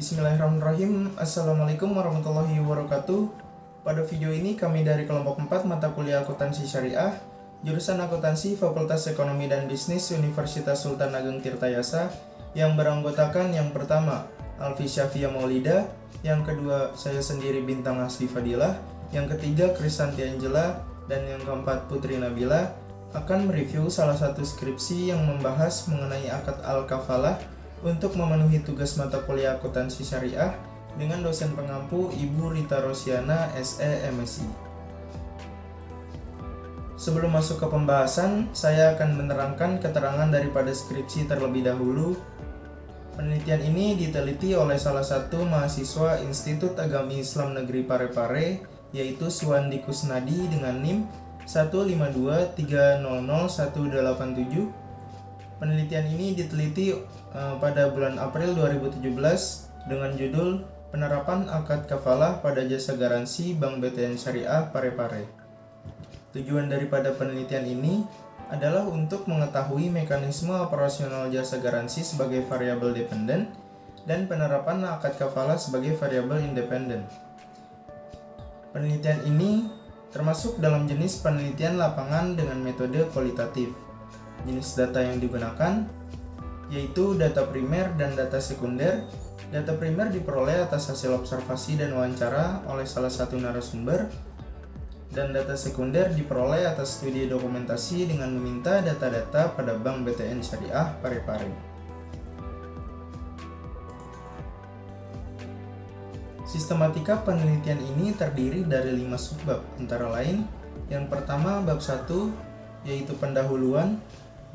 Bismillahirrahmanirrahim. Assalamualaikum warahmatullahi wabarakatuh. Pada video ini kami dari kelompok 4 mata kuliah akuntansi syariah, jurusan akuntansi Fakultas Ekonomi dan Bisnis Universitas Sultan Ageng Tirtayasa yang beranggotakan yang pertama Alfi Syafia Maulida, yang kedua saya sendiri Bintang Hasbi Fadilah, yang ketiga Krisanti Angela, dan yang keempat Putri Nabila akan mereview salah satu skripsi yang membahas mengenai akad al-kafalah untuk memenuhi tugas mata kuliah akuntansi syariah dengan dosen pengampu Ibu Rita Rosiana, SE, MSI. Sebelum masuk ke pembahasan, saya akan menerangkan keterangan daripada skripsi terlebih dahulu. Penelitian ini diteliti oleh salah satu mahasiswa Institut Agami Islam Negeri Parepare, yaitu Suwandi Kusnadi dengan NIM 152300187. Penelitian ini diteliti pada bulan April 2017 dengan judul Penerapan Akad Kafalah pada Jasa Garansi Bank BTN Syariah Parepare. Tujuan daripada penelitian ini adalah untuk mengetahui mekanisme operasional jasa garansi sebagai variabel dependen dan penerapan akad kafalah sebagai variabel independen. Penelitian ini termasuk dalam jenis penelitian lapangan dengan metode kualitatif. Jenis data yang digunakan yaitu data primer dan data sekunder. Data primer diperoleh atas hasil observasi dan wawancara oleh salah satu narasumber, dan data sekunder diperoleh atas studi dokumentasi dengan meminta data-data pada Bank BTN Syariah Parepare. Sistematika penelitian ini terdiri dari 5 subbab, antara lain yang pertama bab 1 yaitu pendahuluan.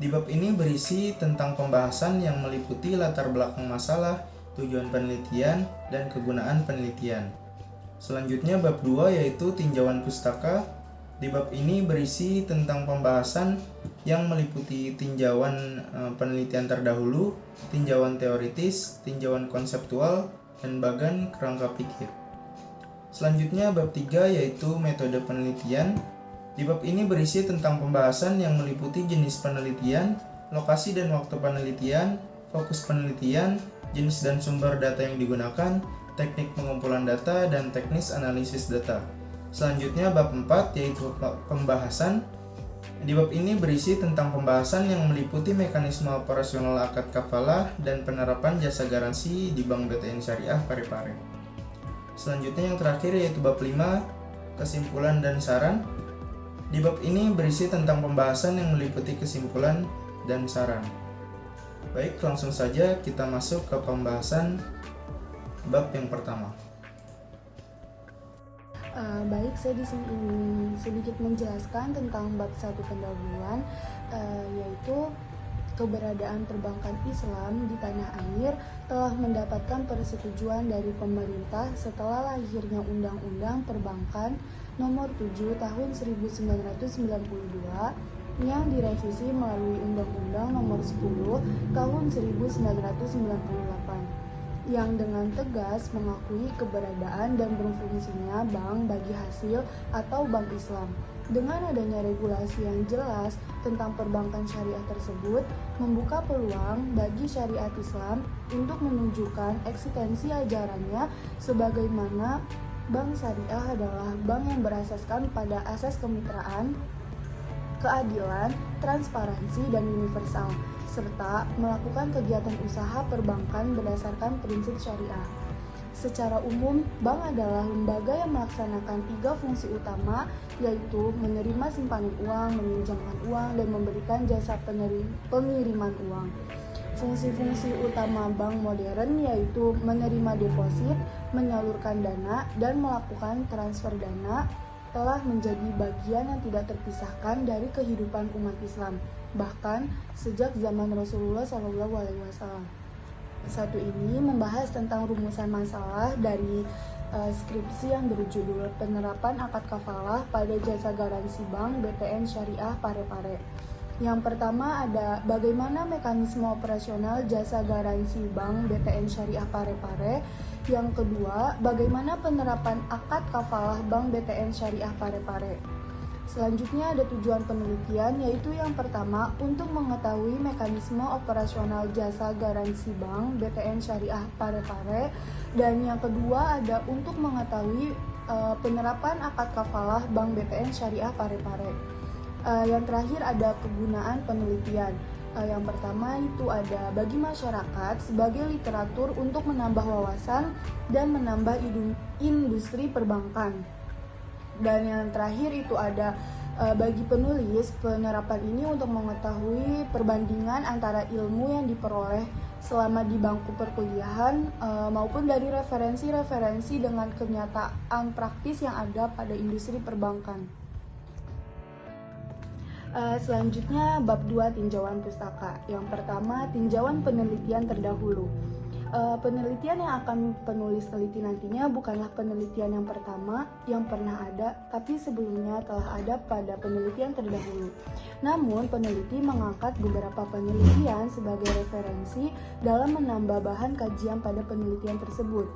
Di bab ini berisi tentang pembahasan yang meliputi latar belakang masalah, tujuan penelitian, dan kegunaan penelitian. Selanjutnya bab 2 yaitu tinjauan pustaka. Di bab ini berisi tentang pembahasan yang meliputi tinjauan penelitian terdahulu, tinjauan teoritis, tinjauan konseptual, dan bagan kerangka pikir. Selanjutnya bab 3 yaitu metode penelitian. Di bab ini berisi tentang pembahasan yang meliputi jenis penelitian, lokasi dan waktu penelitian, fokus penelitian, jenis dan sumber data yang digunakan, teknik pengumpulan data, dan teknis analisis data. Selanjutnya bab 4 yaitu pembahasan. Di bab ini berisi tentang pembahasan yang meliputi mekanisme operasional akad kafalah dan penerapan jasa garansi di Bank BTN Syariah Parepare. Selanjutnya yang terakhir yaitu bab 5, kesimpulan dan saran. Di bab ini berisi tentang pembahasan yang meliputi kesimpulan dan saran. Baik, langsung saja kita masuk ke pembahasan bab yang pertama. Baik, saya di sini ingin sedikit menjelaskan tentang bab 1 pendahuluan, yaitu keberadaan perbankan Islam di tanah air telah mendapatkan persetujuan dari pemerintah setelah lahirnya Undang-Undang Perbankan Nomor 7 Tahun 1992 yang direvisi melalui Undang-Undang Nomor 10 Tahun 1998 yang dengan tegas mengakui keberadaan dan berfungsinya bank bagi hasil atau bank Islam. Dengan adanya regulasi yang jelas tentang perbankan syariah tersebut, membuka peluang bagi syariat Islam untuk menunjukkan eksistensi ajarannya sebagaimana bank syariah adalah bank yang berasaskan pada asas kemitraan, keadilan, transparansi, dan universal, serta melakukan kegiatan usaha perbankan berdasarkan prinsip syariah. Secara umum, bank adalah lembaga yang melaksanakan 3 fungsi utama, yaitu menerima simpanan uang, meminjamkan uang, dan memberikan jasa pengiriman uang. Fungsi-fungsi utama bank modern yaitu menerima deposit, menyalurkan dana, dan melakukan transfer dana telah menjadi bagian yang tidak terpisahkan dari kehidupan umat Islam, bahkan sejak zaman Rasulullah SAW. Satu ini membahas tentang rumusan masalah dari skripsi yang berjudul Penerapan Akad Kafalah pada Jasa Garansi Bank BTN Syariah Parepare. Yang pertama ada bagaimana mekanisme operasional jasa garansi Bank BTN Syariah Parepare. Yang kedua, bagaimana penerapan akad kafalah Bank BTN Syariah Parepare. Selanjutnya ada tujuan penelitian, yaitu yang pertama untuk mengetahui mekanisme operasional jasa garansi bank BTN Syariah Parepare, dan yang kedua ada untuk mengetahui penerapan akad kafalah bank BTN Syariah Parepare. Yang terakhir ada kegunaan penelitian. Yang pertama itu ada bagi masyarakat sebagai literatur untuk menambah wawasan dan menambah industri perbankan. Dan yang terakhir itu ada bagi penulis, penerapan ini untuk mengetahui perbandingan antara ilmu yang diperoleh selama di bangku perkuliahan maupun dari referensi-referensi dengan kenyataan praktis yang ada pada industri perbankan. Selanjutnya bab 2 tinjauan pustaka. Yang pertama, tinjauan penelitian terdahulu. Penelitian yang akan penulis teliti nantinya bukanlah penelitian yang pertama yang pernah ada, tapi sebelumnya telah ada pada penelitian terdahulu. Namun, peneliti mengangkat beberapa penelitian sebagai referensi dalam menambah bahan kajian pada penelitian tersebut.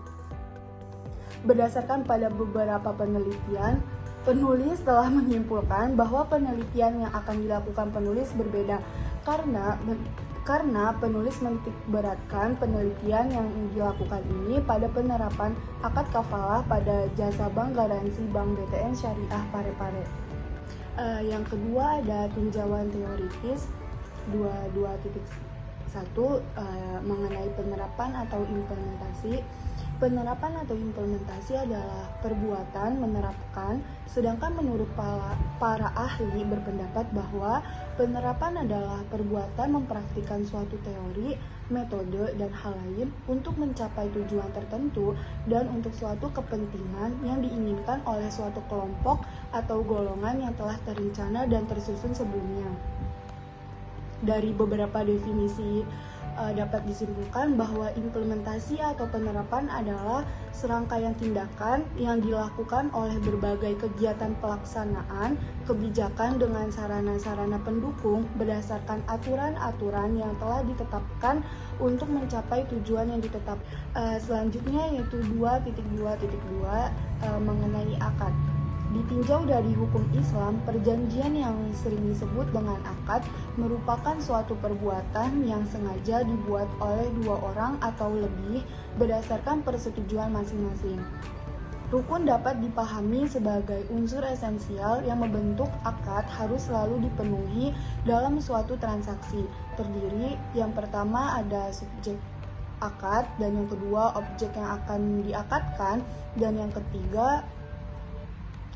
Berdasarkan pada beberapa penelitian, penulis telah menyimpulkan bahwa penelitian yang akan dilakukan penulis berbeda karena penulis menitikberatkan penelitian yang dilakukan ini pada penerapan akad kafalah pada jasa bank garansi Bank BTN Syariah Parepare. Yang kedua ada tinjauan teoritis 2.1 mengenai penerapan atau implementasi. Penerapan atau implementasi adalah perbuatan menerapkan, sedangkan menurut para ahli berpendapat bahwa penerapan adalah perbuatan mempraktikkan suatu teori, metode, dan hal lain untuk mencapai tujuan tertentu dan untuk suatu kepentingan yang diinginkan oleh suatu kelompok atau golongan yang telah terencana dan tersusun sebelumnya. Dari beberapa definisi dapat disimpulkan bahwa implementasi atau penerapan adalah serangkaian tindakan yang dilakukan oleh berbagai kegiatan pelaksanaan kebijakan dengan sarana-sarana pendukung berdasarkan aturan-aturan yang telah ditetapkan untuk mencapai tujuan yang ditetapkan. Selanjutnya yaitu 2.2.2 mengenai akad. Ditinjau dari hukum Islam, perjanjian yang sering disebut dengan akad merupakan suatu perbuatan yang sengaja dibuat oleh dua orang atau lebih berdasarkan persetujuan masing-masing. Rukun dapat dipahami sebagai unsur esensial yang membentuk akad harus selalu dipenuhi dalam suatu transaksi. Terdiri yang pertama ada subjek akad, dan yang kedua objek yang akan diakadkan, dan yang ketiga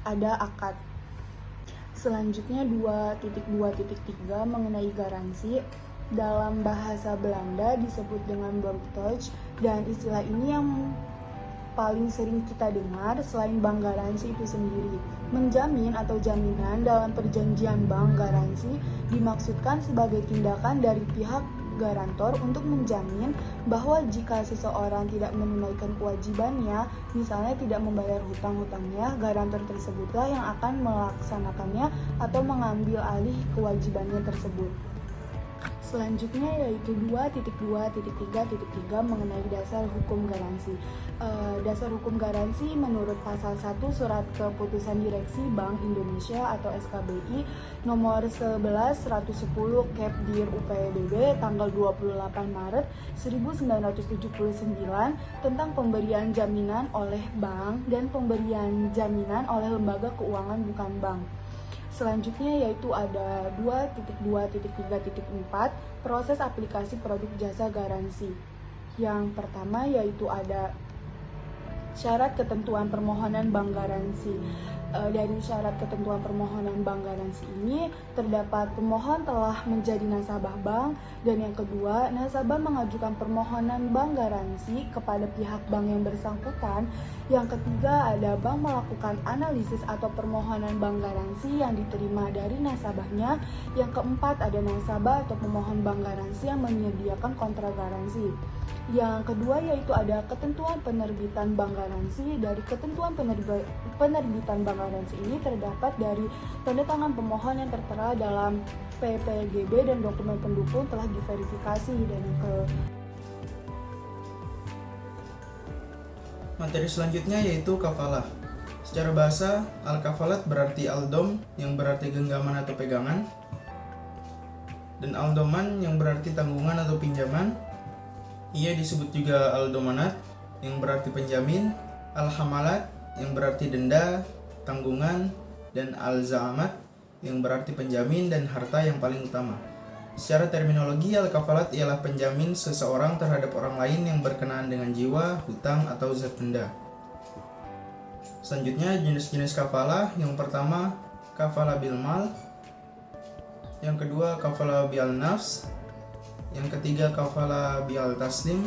ada akad. Selanjutnya 2.2.3 mengenai garansi. Dalam bahasa Belanda disebut dengan borgtocht, dan istilah ini yang paling sering kita dengar selain bank garansi itu sendiri. Menjamin atau jaminan dalam perjanjian bank garansi dimaksudkan sebagai tindakan dari pihak garantor untuk menjamin bahwa jika seseorang tidak menunaikan kewajibannya, misalnya tidak membayar hutang-hutangnya, garantor tersebutlah yang akan melaksanakannya atau mengambil alih kewajibannya tersebut. Selanjutnya yaitu 2.2.3.3 mengenai dasar hukum garansi. Dasar hukum garansi menurut pasal 1 Surat Keputusan Direksi Bank Indonesia atau SKBI nomor 11/110 Kepdir UPBB tanggal 28 Maret 1979 tentang pemberian jaminan oleh bank dan pemberian jaminan oleh lembaga keuangan bukan bank. Selanjutnya yaitu ada 2.2.3.4 proses aplikasi produk jasa garansi. Yang pertama yaitu ada syarat ketentuan permohonan bank garansi. Dari syarat ketentuan permohonan bank garansi ini terdapat pemohon telah menjadi nasabah bank, dan yang kedua nasabah mengajukan permohonan bank garansi kepada pihak bank yang bersangkutan. Yang ketiga ada bank melakukan analisis atau permohonan bank garansi yang diterima dari nasabahnya. Yang keempat ada nasabah atau pemohon bank garansi yang menyediakan kontrak garansi. Yang kedua yaitu ada ketentuan penerbitan bank garansi. Dari ketentuan penerbitan bank garansi ini terdapat dari tanda tangan pemohon yang tertera dalam PPGB dan dokumen pendukung telah diverifikasi. Dan materi selanjutnya yaitu kafalah. Secara bahasa, al-kafalat berarti al-dom yang berarti genggaman atau pegangan, dan al-doman yang berarti tanggungan atau pinjaman. Ia disebut juga al-domanat yang berarti penjamin, al-hamalat yang berarti denda, tanggungan, dan al-za'amat yang berarti penjamin dan harta yang paling utama. Secara terminologi, al-kafalat ialah penjamin seseorang terhadap orang lain yang berkenaan dengan jiwa, hutang, atau zat benda. Selanjutnya, jenis-jenis kafalah. Yang pertama, kafalah bil mal. Yang kedua, kafalah bil nafs. Yang ketiga, kafalah bil taslim.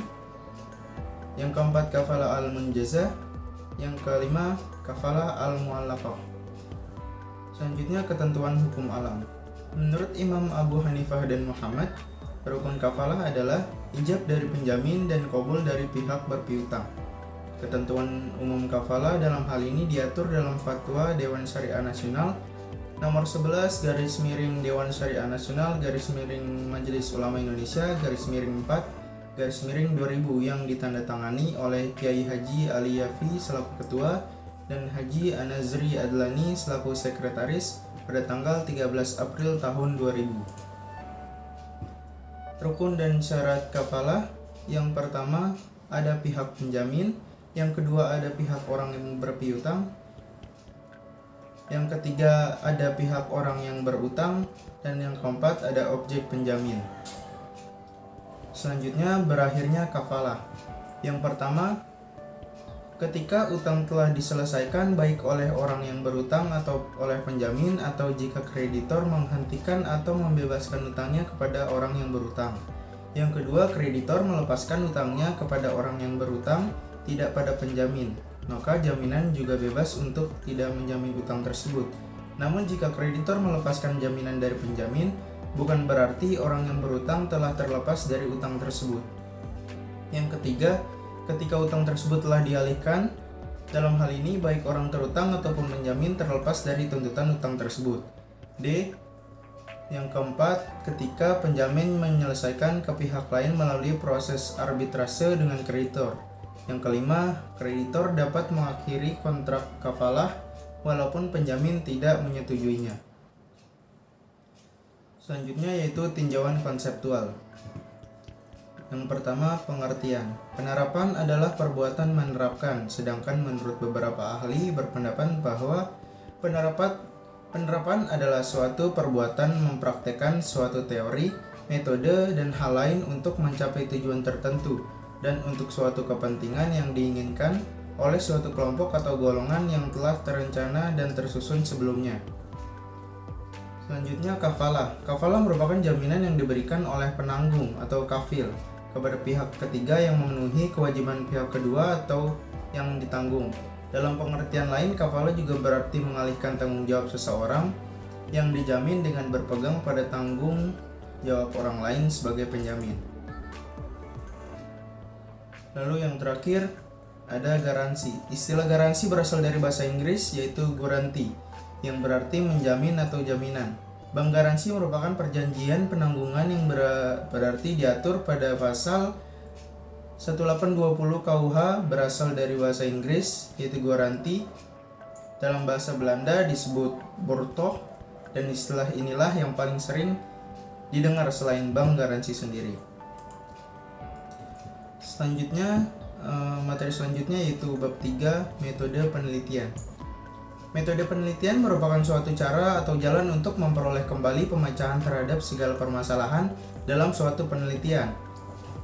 Yang keempat, kafalah al munjazah. Yang kelima, kafalah al muallaqah. Selanjutnya, ketentuan hukum alam. Menurut Imam Abu Hanifah dan Muhammad, rukun kafalah adalah ijab dari penjamin dan qabul dari pihak berpiutang. Ketentuan umum kafalah dalam hal ini diatur dalam Fatwa Dewan Syariah Nasional nomor 11 garis miring Dewan Syariah Nasional garis miring Majelis Ulama Indonesia garis miring 4 garis miring 2000 yang ditandatangani oleh Kiai Haji Ali Yafi selaku ketua dan Haji Anazri Adlani selaku sekretaris pada tanggal 13 April tahun 2000. Rukun dan syarat kafalah. Yang pertama, ada pihak penjamin. Yang kedua, ada pihak orang yang berpiutang. Yang ketiga, ada pihak orang yang berutang. Dan yang keempat, ada objek penjamin. Selanjutnya, berakhirnya kafalah. Yang pertama, ketika utang telah diselesaikan baik oleh orang yang berutang atau oleh penjamin, atau jika kreditor menghentikan atau membebaskan utangnya kepada orang yang berutang. Yang kedua, kreditor melepaskan utangnya kepada orang yang berutang, tidak pada penjamin, maka jaminan juga bebas untuk tidak menjamin utang tersebut. Namun jika kreditor melepaskan jaminan dari penjamin, bukan berarti orang yang berutang telah terlepas dari utang tersebut. Yang ketiga, ketika utang tersebut telah dialihkan, dalam hal ini baik orang terutang ataupun penjamin terlepas dari tuntutan utang tersebut. D. Yang keempat, ketika penjamin menyelesaikan ke pihak lain melalui proses arbitrase dengan kreditor. Yang kelima, kreditor dapat mengakhiri kontrak kafalah walaupun penjamin tidak menyetujuinya. Selanjutnya yaitu tinjauan konseptual. Yang pertama, pengertian. Penerapan adalah perbuatan menerapkan, sedangkan menurut beberapa ahli berpendapat bahwa penerapan adalah suatu perbuatan mempraktekkan suatu teori, metode, dan hal lain untuk mencapai tujuan tertentu dan untuk suatu kepentingan yang diinginkan oleh suatu kelompok atau golongan yang telah terencana dan tersusun sebelumnya. Selanjutnya, kafalah. Kafalah merupakan jaminan yang diberikan oleh penanggung atau kafil kepada pihak ketiga yang memenuhi kewajiban pihak kedua atau yang ditanggung. Dalam pengertian lain, kafalah juga berarti mengalihkan tanggung jawab seseorang yang dijamin dengan berpegang pada tanggung jawab orang lain sebagai penjamin. Lalu yang terakhir, ada garansi. Istilah garansi berasal dari bahasa Inggris yaitu guarantee, yang berarti menjamin atau jaminan. Bank garansi merupakan perjanjian penanggungan yang berarti diatur pada pasal 1820 KUH berasal dari bahasa Inggris yaitu guarantee. Dalam bahasa Belanda disebut bortoch, dan istilah inilah yang paling sering didengar selain bank garansi sendiri. Selanjutnya, materi selanjutnya yaitu bab 3, metode penelitian. Metode penelitian merupakan suatu cara atau jalan untuk memperoleh kembali pemecahan terhadap segala permasalahan dalam suatu penelitian.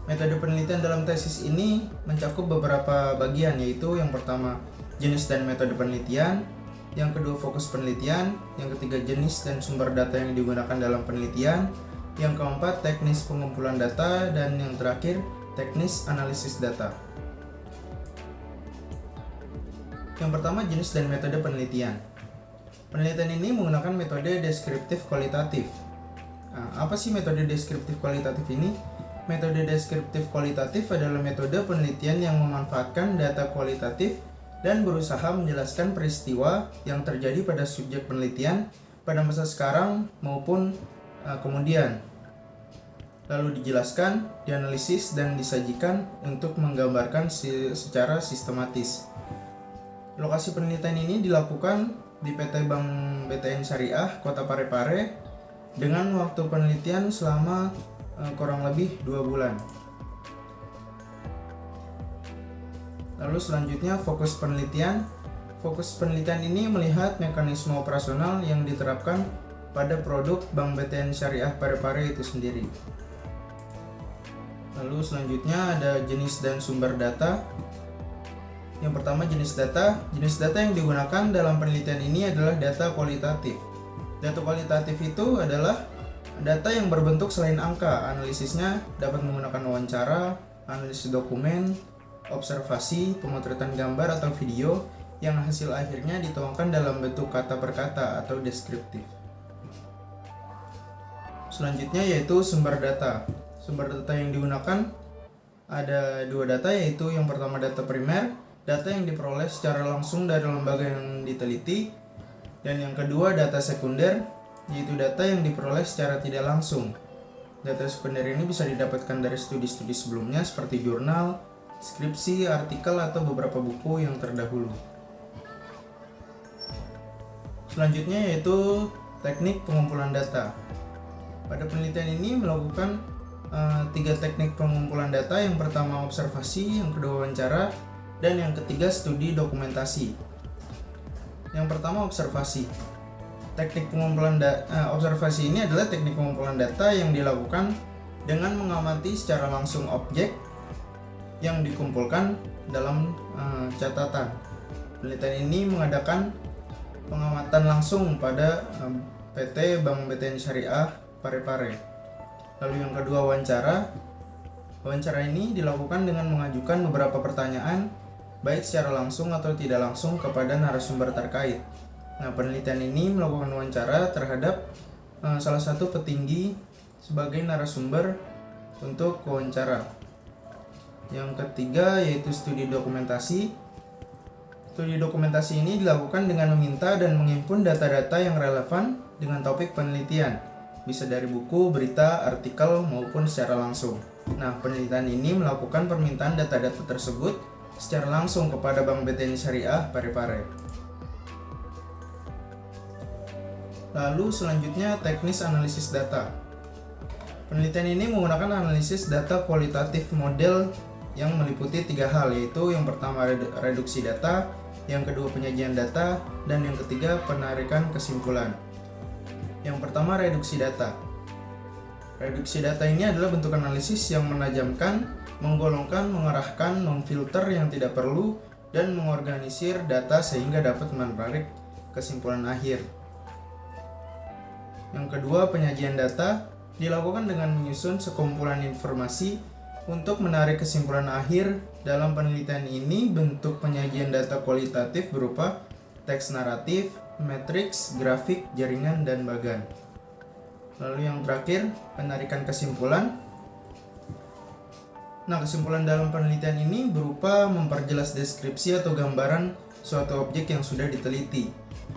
Metode penelitian dalam tesis ini mencakup beberapa bagian, yaitu yang pertama, jenis dan metode penelitian, yang kedua, fokus penelitian, yang ketiga, jenis dan sumber data yang digunakan dalam penelitian, yang keempat, teknis pengumpulan data, dan yang terakhir, teknis analisis data. Yang pertama, jenis dan metode penelitian. Penelitian ini menggunakan metode deskriptif kualitatif. Apa sih metode deskriptif kualitatif ini? Metode deskriptif kualitatif adalah metode penelitian yang memanfaatkan data kualitatif dan berusaha menjelaskan peristiwa yang terjadi pada subjek penelitian pada masa sekarang maupun kemudian. Lalu dijelaskan, dianalisis, dan disajikan untuk menggambarkan secara sistematis. Lokasi penelitian ini dilakukan di PT Bank BTN Syariah Kota Parepare dengan waktu penelitian selama kurang lebih 2 bulan. Lalu selanjutnya fokus penelitian. Fokus penelitian ini melihat mekanisme operasional yang diterapkan pada produk Bank BTN Syariah Parepare itu sendiri. Lalu selanjutnya ada jenis dan sumber data. Yang pertama jenis data. Jenis data yang digunakan dalam penelitian ini adalah data kualitatif. Data kualitatif itu adalah data yang berbentuk selain angka. Analisisnya dapat menggunakan wawancara, analisis dokumen, observasi, pemotretan gambar atau video yang hasil akhirnya dituangkan dalam bentuk kata per kata atau deskriptif. Selanjutnya yaitu sumber data. Sumber data yang digunakan ada 2 data, yaitu yang pertama data primer, data yang diperoleh secara langsung dari lembaga yang diteliti, dan yang kedua data sekunder, yaitu data yang diperoleh secara tidak langsung. Data sekunder ini bisa didapatkan dari studi-studi sebelumnya seperti jurnal, skripsi, artikel, atau beberapa buku yang terdahulu. Selanjutnya yaitu teknik pengumpulan data. Pada penelitian ini melakukan 3 teknik pengumpulan data. Yang pertama observasi, yang kedua wawancara, dan yang ketiga studi dokumentasi. Yang pertama observasi. Teknik pengumpulan observasi ini adalah teknik pengumpulan data yang dilakukan dengan mengamati secara langsung objek yang dikumpulkan dalam catatan. Penelitian ini mengadakan pengamatan langsung pada PT Bank BTN Syariah Parepare. Lalu yang kedua wawancara. Wawancara ini dilakukan dengan mengajukan beberapa pertanyaan baik secara langsung atau tidak langsung kepada narasumber terkait. Nah, penelitian ini melakukan wawancara terhadap salah satu petinggi sebagai narasumber untuk wawancara. Yang ketiga yaitu studi dokumentasi. Studi dokumentasi ini dilakukan dengan meminta dan menghimpun data-data yang relevan dengan topik penelitian, bisa dari buku, berita, artikel, maupun secara langsung. Nah, penelitian ini melakukan permintaan data-data tersebut secara langsung kepada Bank BTN Syariah Parepare. Lalu selanjutnya teknis analisis data. Penelitian ini menggunakan analisis data kualitatif model yang meliputi 3 hal, yaitu yang pertama reduksi data, yang kedua penyajian data, dan yang ketiga penarikan kesimpulan. Yang pertama reduksi data. Reduksi data ini adalah bentuk analisis yang menajamkan, menggolongkan, mengarahkan, memfilter yang tidak perlu, dan mengorganisir data sehingga dapat menarik kesimpulan akhir. Yang kedua, penyajian data dilakukan dengan menyusun sekumpulan informasi untuk menarik kesimpulan akhir. Dalam penelitian ini, bentuk penyajian data kualitatif berupa teks naratif, matriks, grafik, jaringan, dan bagan. Lalu yang terakhir, penarikan kesimpulan. Nah, kesimpulan dalam penelitian ini berupa memperjelas deskripsi atau gambaran suatu objek yang sudah diteliti.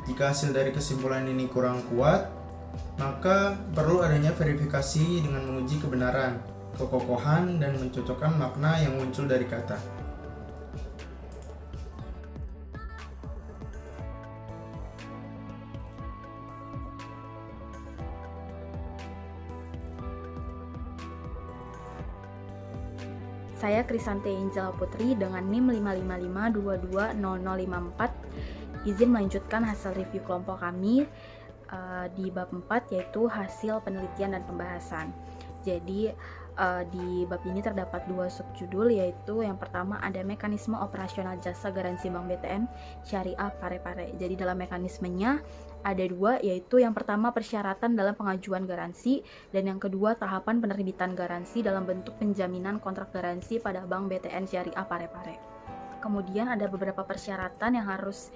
Jika hasil dari kesimpulan ini kurang kuat, maka perlu adanya verifikasi dengan menguji kebenaran, kekokohan, dan mencocokkan makna yang muncul dari kata. Saya Krisanti Angela Putri dengan NIM 555220054. Izin melanjutkan hasil review kelompok kami di bab 4, yaitu hasil penelitian dan pembahasan. Jadi di bab ini terdapat 2 subjudul, yaitu yang pertama ada mekanisme operasional jasa garansi Bank BTN Syariah Parepare. Jadi dalam mekanismenya ada 2, yaitu yang pertama persyaratan dalam pengajuan garansi, dan yang kedua tahapan penerbitan garansi dalam bentuk penjaminan kontrak garansi pada Bank BTN Syariah Parepare. Kemudian ada beberapa persyaratan yang harus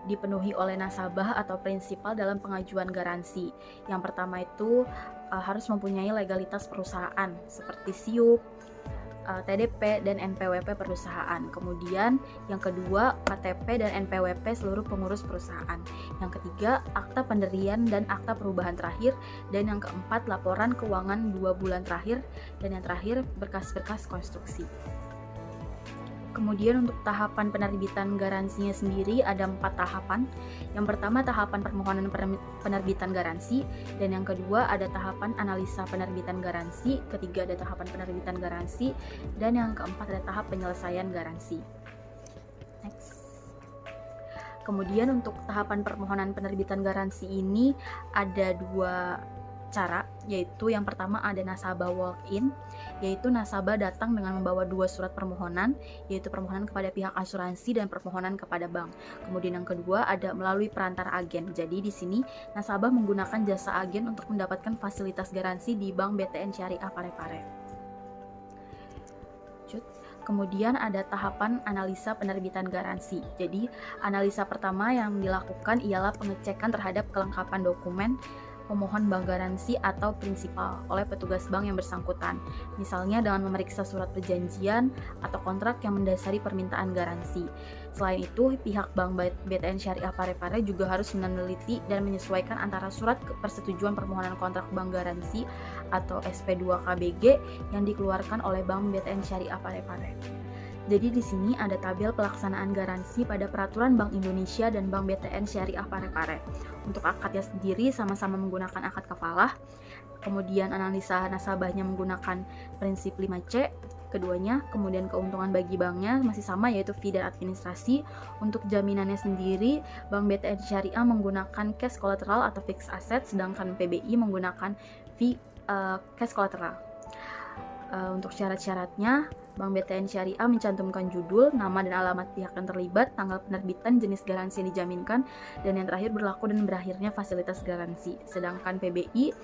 dipenuhi oleh nasabah atau prinsipal dalam pengajuan garansi. Yang pertama itu harus mempunyai legalitas perusahaan seperti SIUP, TDP, dan NPWP perusahaan. Kemudian yang kedua, KTP dan NPWP seluruh pengurus perusahaan. Yang ketiga, akta pendirian dan akta perubahan terakhir. Dan yang keempat, laporan keuangan 2 bulan terakhir. Dan yang terakhir, berkas-berkas konstruksi. Kemudian untuk tahapan penerbitan garansinya sendiri ada 4 tahapan. Yang pertama tahapan permohonan penerbitan garansi, dan yang kedua ada tahapan analisa penerbitan garansi, ketiga ada tahapan penerbitan garansi, dan yang keempat ada tahap penyelesaian garansi. Next. Kemudian untuk tahapan permohonan penerbitan garansi ini ada 2 cara, yaitu yang pertama ada nasabah walk-in, yaitu nasabah datang dengan membawa 2 surat permohonan, yaitu permohonan kepada pihak asuransi dan permohonan kepada bank. Kemudian yang kedua ada melalui perantara agen. Jadi di sini nasabah menggunakan jasa agen untuk mendapatkan fasilitas garansi di Bank BTN Syariah Parepare. Kemudian ada tahapan analisa penerbitan garansi. Jadi analisa pertama yang dilakukan ialah pengecekan terhadap kelengkapan dokumen pemohon bank garansi atau prinsipal oleh petugas bank yang bersangkutan, misalnya dengan memeriksa surat perjanjian atau kontrak yang mendasari permintaan garansi. Selain itu, pihak Bank BTN Syariah Parepare juga harus meneliti dan menyesuaikan antara surat persetujuan permohonan kontrak bank garansi atau SP2KBG yang dikeluarkan oleh Bank BTN Syariah Parepare. Jadi di sini ada tabel pelaksanaan garansi pada Peraturan Bank Indonesia dan Bank BTN Syariah Parepare. Untuk akadnya sendiri sama-sama menggunakan akad kafalah. Kemudian analisa nasabahnya menggunakan prinsip 5C keduanya. Kemudian keuntungan bagi banknya masih sama, yaitu fee dan administrasi. Untuk jaminannya sendiri, Bank BTN Syariah menggunakan cash collateral atau fixed asset, sedangkan PBI menggunakan fee cash collateral. Untuk syarat-syaratnya, Bank BTN Syariah mencantumkan judul, nama dan alamat pihak yang terlibat, tanggal penerbitan, jenis garansi yang dijaminkan, dan yang terakhir berlaku dan berakhirnya fasilitas garansi. Sedangkan PBI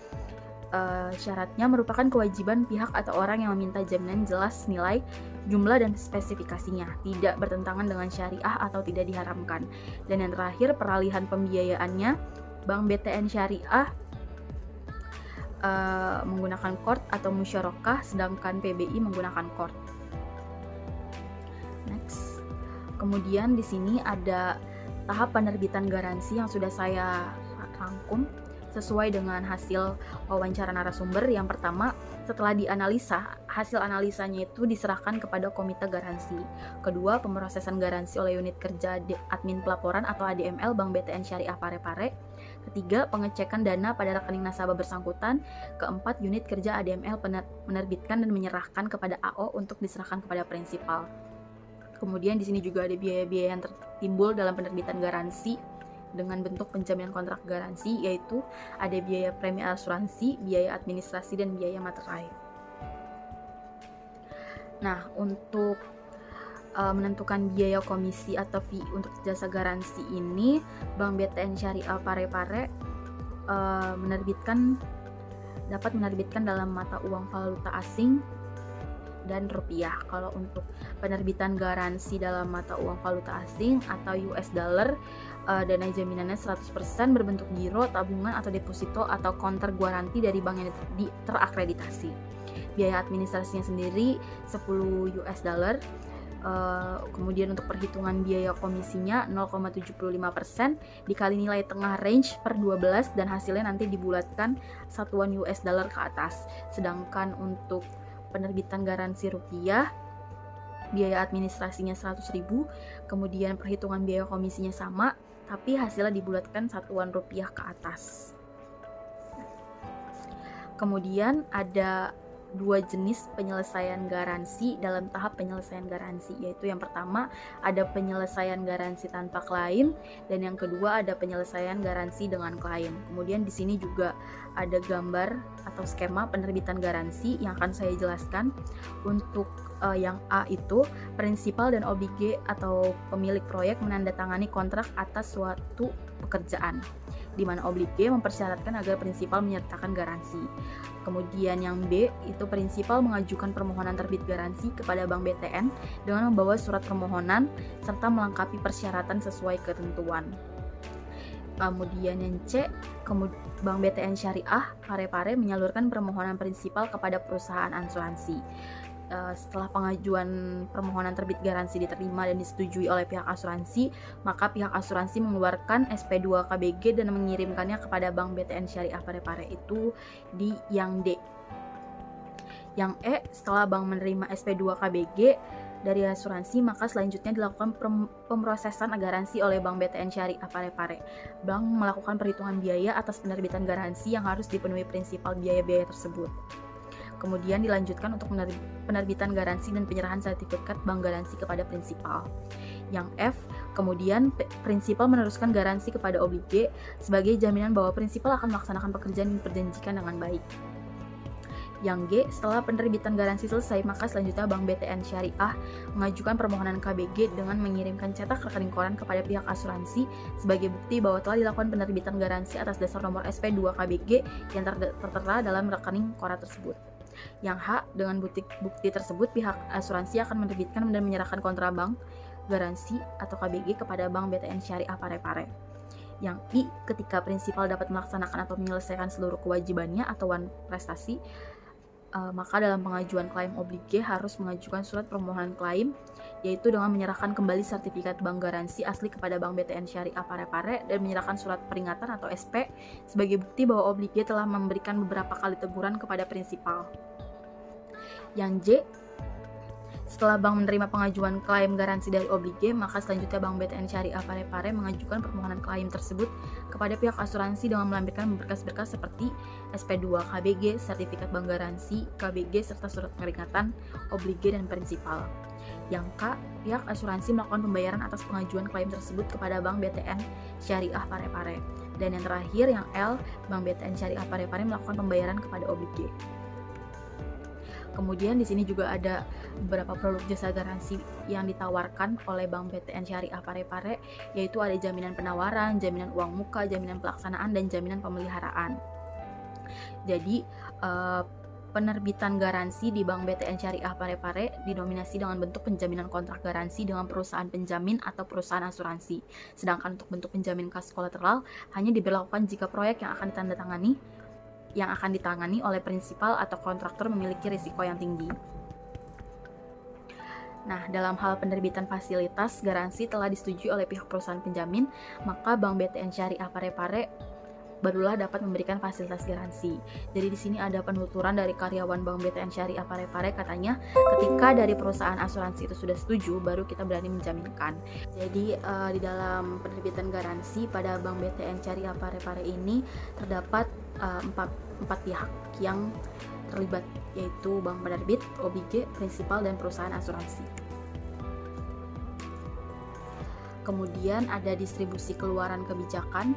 syaratnya merupakan kewajiban pihak atau orang yang meminta jaminan jelas nilai, jumlah, dan spesifikasinya, tidak bertentangan dengan syariah atau tidak diharamkan. Dan yang terakhir peralihan pembiayaannya, Bank BTN Syariah menggunakan qard atau musyarakah, sedangkan PBI menggunakan qard. Next. Kemudian di sini ada tahap penerbitan garansi yang sudah saya rangkum sesuai dengan hasil wawancara narasumber. Yang pertama, setelah dianalisa, hasil analisanya itu diserahkan kepada komite garansi. Kedua, pemrosesan garansi oleh unit kerja admin pelaporan atau ADML Bank BTN Syariah Parepare. Ketiga, pengecekan dana pada rekening nasabah bersangkutan. Keempat, unit kerja ADML menerbitkan dan menyerahkan kepada AO untuk diserahkan kepada prinsipal. Kemudian di sini juga ada biaya-biaya yang tertimbul dalam penerbitan garansi dengan bentuk penjaminan kontrak garansi, yaitu ada biaya premi asuransi, biaya administrasi, dan biaya materai. Nah, untuk menentukan biaya komisi atau fee untuk jasa garansi ini, Bank BTN Syariah Parepare dapat menerbitkan dalam mata uang valuta asing dan rupiah. Kalau untuk penerbitan garansi dalam mata uang valuta asing atau US dollar, dana jaminannya 100% berbentuk giro, tabungan atau deposito atau counter guaranti dari bank yang terakreditasi. Biaya administrasinya sendiri 10 US dollar. Kemudian untuk perhitungan biaya komisinya 0,75% dikali nilai tengah range per 12 dan hasilnya nanti dibulatkan satuan US dollar ke atas. Sedangkan untuk penerbitan garansi rupiah, biaya administrasinya 100.000, kemudian perhitungan biaya komisinya sama, tapi hasilnya dibulatkan satuan rupiah ke atas. Kemudian ada 2 jenis penyelesaian garansi dalam tahap penyelesaian garansi, yaitu yang pertama ada penyelesaian garansi tanpa klaim, dan yang kedua ada penyelesaian garansi dengan klaim. Kemudian di sini juga ada gambar atau skema penerbitan garansi yang akan saya jelaskan. Untuk yang A itu prinsipal dan oblige atau pemilik proyek menandatangani kontrak atas suatu pekerjaan, di mana oblige mempersyaratkan agar prinsipal menyertakan garansi. Kemudian yang B itu prinsipal mengajukan permohonan terbit garansi kepada Bank BTN dengan membawa surat permohonan serta melengkapi persyaratan sesuai ketentuan. Kemudian yang C, Bank BTN Syariah Parepare menyalurkan permohonan prinsipal kepada perusahaan asuransi. Setelah pengajuan permohonan terbit garansi diterima dan disetujui oleh pihak asuransi, maka pihak asuransi mengeluarkan SP2KBG dan mengirimkannya kepada Bank BTN Syariah Parepare, itu di yang D. Yang E, setelah bank menerima SP2KBG dari asuransi, maka selanjutnya dilakukan pemrosesan garansi oleh Bank BTN Syariah Parepare. Bank melakukan perhitungan biaya atas penerbitan garansi yang harus dipenuhi prinsipal biaya-biaya tersebut. Kemudian dilanjutkan untuk penerbitan garansi dan penyerahan sertifikat bank garansi kepada prinsipal. Yang F, kemudian prinsipal meneruskan garansi kepada oblige sebagai jaminan bahwa prinsipal akan melaksanakan pekerjaan yang diperjanjikan dengan baik. Yang G, setelah penerbitan garansi selesai, maka selanjutnya Bank BTN Syariah mengajukan permohonan KBG dengan mengirimkan cetak rekening koran kepada pihak asuransi sebagai bukti bahwa telah dilakukan penerbitan garansi atas dasar nomor SP2 KBG yang tertera dalam rekening koran tersebut. Yang H, dengan bukti tersebut pihak asuransi akan menerbitkan dan menyerahkan kontrabank garansi atau KBG kepada Bank BTN Syariah Parepare. Yang I, ketika prinsipal dapat melaksanakan atau menyelesaikan seluruh kewajibannya atau prestasi, maka dalam pengajuan klaim oblige harus mengajukan surat permohonan klaim, yaitu dengan menyerahkan kembali sertifikat bank garansi asli kepada Bank BTN Syariah Parepare dan menyerahkan surat peringatan atau SP sebagai bukti bahwa oblige telah memberikan beberapa kali teguran kepada prinsipal. Yang J, setelah bank menerima pengajuan klaim garansi dari oblige, maka selanjutnya Bank BTN Syariah Parepare mengajukan permohonan klaim tersebut kepada pihak asuransi dengan melampirkan berkas-berkas seperti SP2 KBG, sertifikat bank garansi, KBG, serta surat peringatan, oblige, dan prinsipal. Yang K, pihak asuransi melakukan pembayaran atas pengajuan klaim tersebut kepada Bank BTN Syariah Parepare. Dan yang terakhir, yang L, Bank BTN Syariah Parepare melakukan pembayaran kepada oblige. Kemudian di sini juga ada beberapa produk jasa garansi yang ditawarkan oleh Bank BTN Syariah Parepare, yaitu ada jaminan penawaran, jaminan uang muka, jaminan pelaksanaan, dan jaminan pemeliharaan. Jadi penerbitan garansi di Bank BTN Syariah Parepare didominasi dengan bentuk penjaminan kontrak garansi dengan perusahaan penjamin atau perusahaan asuransi. Sedangkan untuk bentuk penjamin kas kolateral hanya diberlakukan jika proyek yang akan ditangani oleh prinsipal atau kontraktor memiliki risiko yang tinggi. Nah, dalam hal penerbitan fasilitas garansi telah disetujui oleh pihak perusahaan penjamin, maka Bank BTN Syariah Parepare barulah dapat memberikan fasilitas garansi. Jadi di sini ada penuturan dari karyawan Bank BTN Syariah Parepare, katanya ketika dari perusahaan asuransi itu sudah setuju, baru kita berani menjaminkan. Jadi di dalam penerbitan garansi pada Bank BTN Syariah Parepare ini terdapat empat pihak yang terlibat, yaitu bank penerbit, oblige, prinsipal, dan perusahaan asuransi. Kemudian ada distribusi keluaran kebijakan.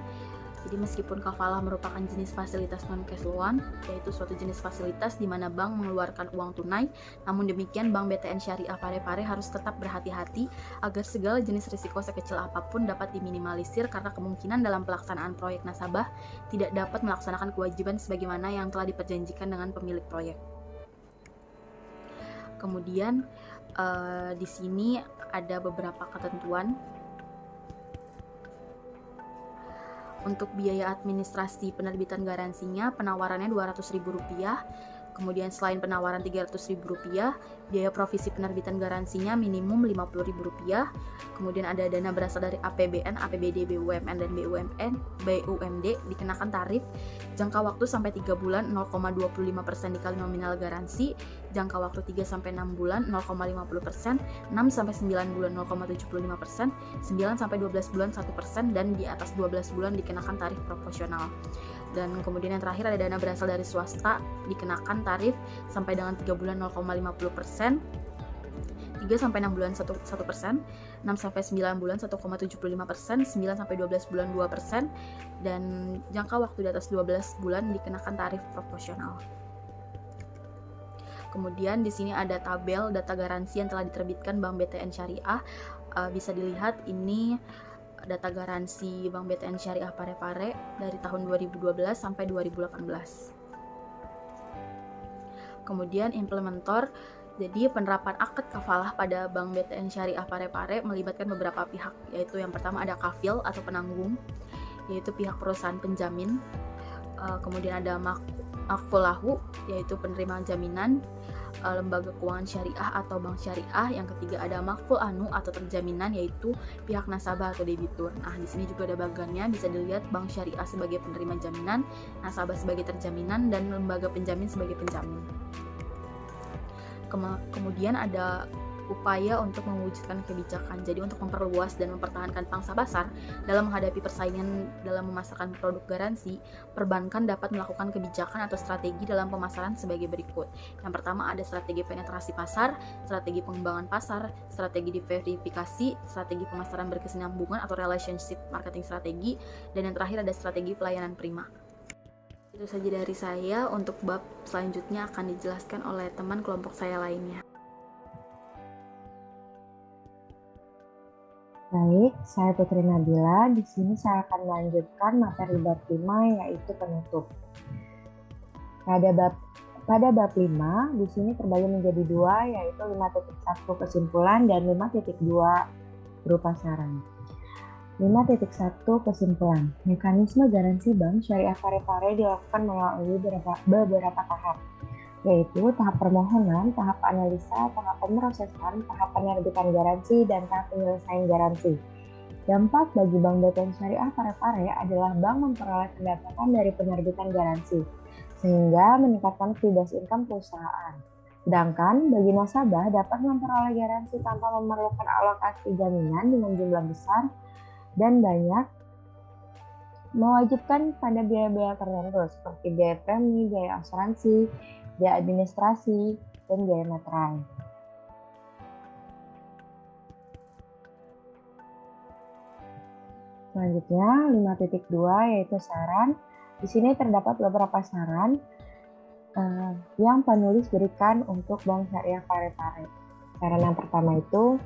Jadi meskipun kafalah merupakan jenis fasilitas non-cash loan, yaitu suatu jenis fasilitas di mana bank mengeluarkan uang tunai, namun demikian Bank BTN Syariah Parepare harus tetap berhati-hati agar segala jenis risiko sekecil apapun dapat diminimalisir karena kemungkinan dalam pelaksanaan proyek nasabah tidak dapat melaksanakan kewajiban sebagaimana yang telah diperjanjikan dengan pemilik proyek. Kemudian di sini ada beberapa ketentuan. Untuk biaya administrasi penerbitan garansinya, penawarannya Rp200.000. Kemudian selain penawaran Rp300.000, biaya provisi penerbitan garansinya minimum Rp50.000. Kemudian ada dana berasal dari APBN, APBD, BUMN, dan BUMD dikenakan tarif. Jangka waktu sampai 3 bulan 0,25% dikali nominal garansi. Jangka waktu 3-6 bulan 0,50%, 6-9 bulan 0,75%, 9-12 bulan 1%, dan di atas 12 bulan dikenakan tarif proporsional. Dan kemudian yang terakhir ada dana berasal dari swasta dikenakan tarif sampai dengan 3 bulan 0,50%, 3-6 bulan 1%, 6-9 bulan 1,75%, 9-12 bulan 2%, dan jangka waktu di atas 12 bulan dikenakan tarif proporsional. Kemudian di sini ada tabel data garansi yang telah diterbitkan Bank BTN Syariah. Bisa dilihat ini data garansi Bank BTN Syariah Parepare dari tahun 2012 sampai 2018. Kemudian implementor, jadi penerapan akad kafalah pada Bank BTN Syariah Parepare melibatkan beberapa pihak, yaitu yang pertama ada kafil atau penanggung, yaitu pihak perusahaan penjamin. Kemudian ada makfulahu, yaitu penerima jaminan, lembaga keuangan syariah atau bank syariah. Yang ketiga ada makful anu atau terjaminan, yaitu pihak nasabah atau debitur. Nah, di sini juga ada bagannya, bisa dilihat bank syariah sebagai penerima jaminan, nasabah sebagai terjaminan, dan lembaga penjamin sebagai penjamin. Kemudian ada upaya untuk mewujudkan kebijakan. Jadi untuk memperluas dan mempertahankan pangsa pasar dalam menghadapi persaingan dalam memasarkan produk garansi, perbankan dapat melakukan kebijakan atau strategi dalam pemasaran sebagai berikut. Yang pertama ada strategi penetrasi pasar, strategi pengembangan pasar, strategi diverifikasi, strategi pemasaran berkesinambungan atau relationship marketing strategi, dan yang terakhir ada strategi pelayanan prima. Itu saja dari saya. Untuk bab selanjutnya akan dijelaskan oleh teman kelompok saya lainnya. Baik, saya Putri Nabila. Di sini saya akan melanjutkan materi bab 5 yaitu penutup. Pada bab 5 di sini terbagi menjadi 2 yaitu 5.1 kesimpulan dan 5.2 berupa saran. 5.1 kesimpulan. Mekanisme garansi bank syariah Parepare dilakukan melalui beberapa tahap, yaitu tahap permohonan, tahap analisa, tahap pemrosesan, tahap penerbitan garansi, dan tahap penyelesaian garansi. Dampak bagi Bank BTN Syariah Parepare adalah bank memperoleh pendapatan dari penerbitan garansi, sehingga meningkatkan free base income perusahaan. Sedangkan bagi nasabah dapat memperoleh garansi tanpa memerlukan alokasi jaminan dengan jumlah besar dan banyak, mewajibkan pada biaya-biaya tertentu seperti biaya premi, biaya asuransi, biaya administrasi, dan biaya materai. Selanjutnya 5.2 yaitu saran. Di sini terdapat beberapa saran yang penulis berikan untuk Bank Syariah Parepare. Saran yang pertama itu,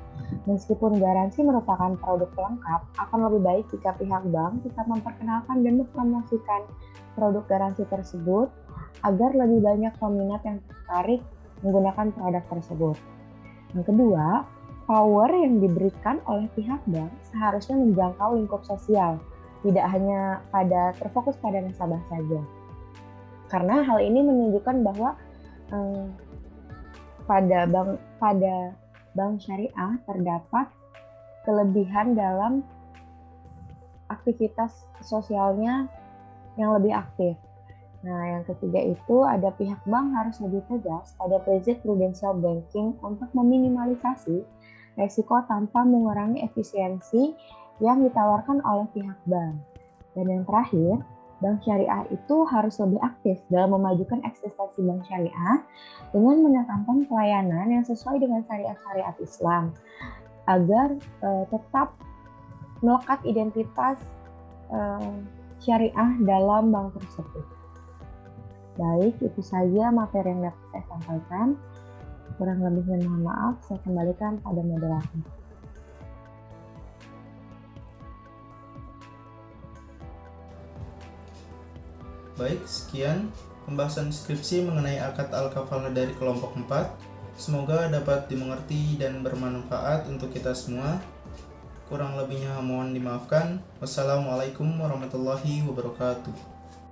meskipun garansi merupakan produk pelengkap, akan lebih baik jika pihak bank tetap memperkenalkan dan mempromosikan produk garansi tersebut agar lebih banyak peminat yang tertarik menggunakan produk tersebut. Yang kedua, power yang diberikan oleh pihak bank seharusnya menjangkau lingkup sosial, tidak hanya terfokus pada nasabah saja. Karena hal ini menunjukkan bahwa pada bank syariah terdapat kelebihan dalam aktivitas sosialnya yang lebih aktif. Nah, yang ketiga itu ada pihak bank harus lebih tegas pada prinsip prudential banking untuk meminimalisasi resiko tanpa mengurangi efisiensi yang ditawarkan oleh pihak bank. Dan yang terakhir, bank syariah itu harus lebih aktif dalam memajukan eksistensi bank syariah dengan menekankan pelayanan yang sesuai dengan syariat Islam agar tetap melekat identitas syariah dalam bank tersebut. Baik, itu saja materi yang dapat saya sampaikan. Kurang lebihnya mohon maaf, saya kembalikan pada moderator. Baik, sekian pembahasan skripsi mengenai akad al-kafalah dari kelompok 4. Semoga dapat dimengerti dan bermanfaat untuk kita semua. Kurang lebihnya mohon dimaafkan. Wassalamualaikum warahmatullahi wabarakatuh.